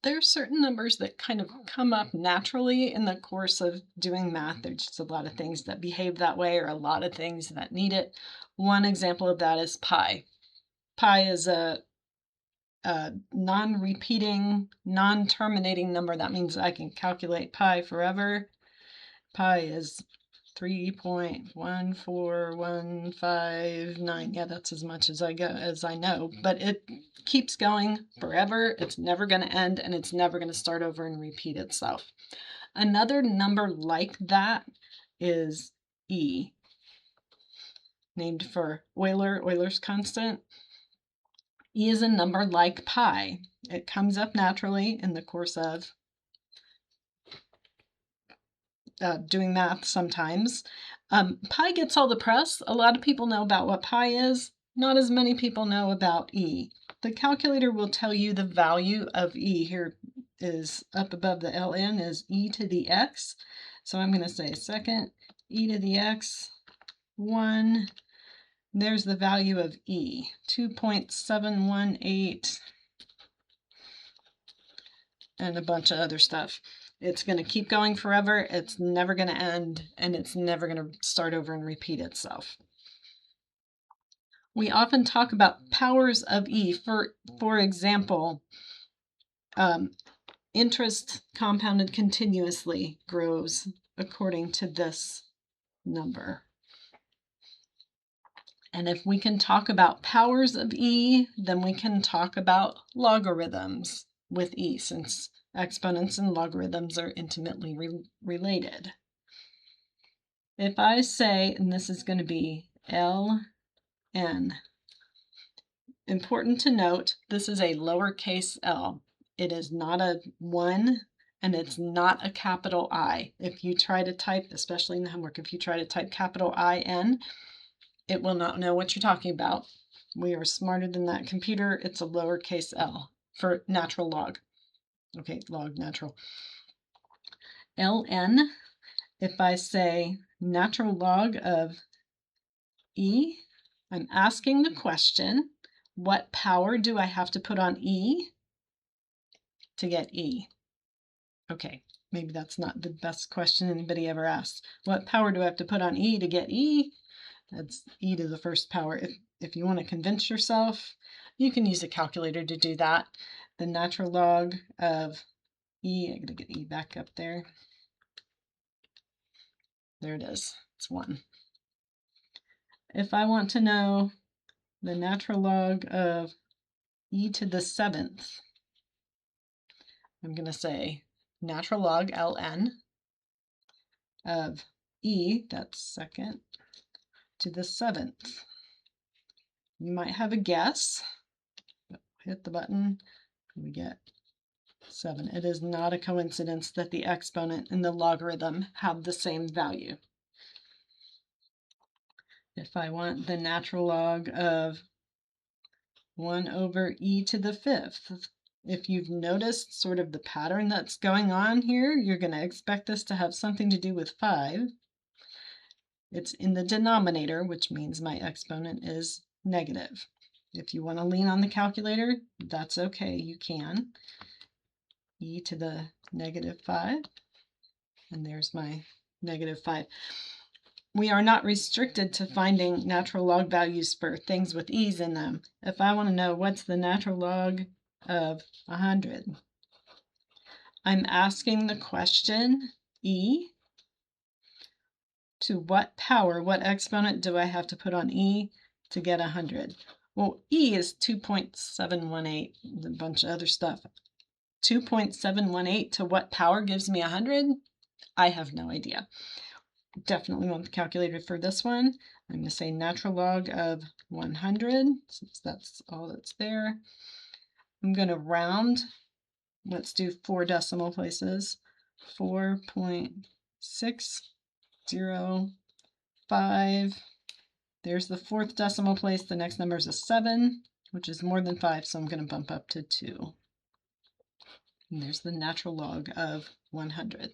There are certain numbers that kind of come up naturally in the course of doing math. There's just a lot of things that behave that way, or a lot of things that need it. One example of that is pi. Pi is a non-repeating, non-terminating number. That means I can calculate pi forever. Pi is 3.14159. Yeah, that's as much as I know, but it keeps going forever. It's never going to end, and it's never going to start over and repeat itself. Another number like that is E, named for Euler's constant. E is a number like pi. It comes up naturally in the course of doing math sometimes. Pi gets all the press. A lot of people know about what pi is. Not as many people know about E. The calculator will tell you the value of E. Here is up above the ln is e to the x. So I'm going to say second e to the x 1. There's the value of E, 2.718, and a bunch of other stuff. It's going to keep going forever, it's never going to end, and it's never going to start over and repeat itself. We often talk about powers of E. For example, interest compounded continuously grows according to this number. And if we can talk about powers of E, then we can talk about logarithms with E, since exponents and logarithms are intimately related. If I say, and this is going to be ln, important to note, this is a lowercase l. It is not a 1, and it's not a capital I. If you try to type, especially in the homework, if you try to type capital I-N, it will not know what you're talking about. We are smarter than that computer. It's a lowercase l for natural log. Okay, log natural. ln, if I say natural log of E, I'm asking the question, what power do I have to put on E to get E? Okay, maybe that's not the best question anybody ever asked. What power do I have to put on E to get E? That's e to the first power. If you want to convince yourself, you can use a calculator to do that. The natural log of e, I'm going to get e back up there. There it is. It's 1. If I want to know the natural log of e to the 7th, I'm going to say natural log ln of e, that's second, to the 7th. You might have a guess. Hit the button, we get 7. It is not a coincidence that the exponent and the logarithm have the same value. If I want the natural log of 1 over e to the 5th, if you've noticed sort of the pattern that's going on here, you're going to expect this to have something to do with 5. It's in the denominator, which means my exponent is negative. If you want to lean on the calculator, that's okay, you can. E to the negative 5, and there's my negative 5. We are not restricted to finding natural log values for things with e's in them. If I want to know what's the natural log of 100, I'm asking the question, e, to what power, what exponent do I have to put on e to get 100? Well, e is 2.718, a bunch of other stuff. 2.718 to what power gives me 100? I have no idea. Definitely want the calculator for this one. I'm going to say natural log of 100, since that's all that's there. I'm going to round. Let's do 4 decimal places. 4.605. There's the 4th decimal place. The next number is a 7, which is more than 5, so I'm going to bump up to 2. And there's the natural log of 100.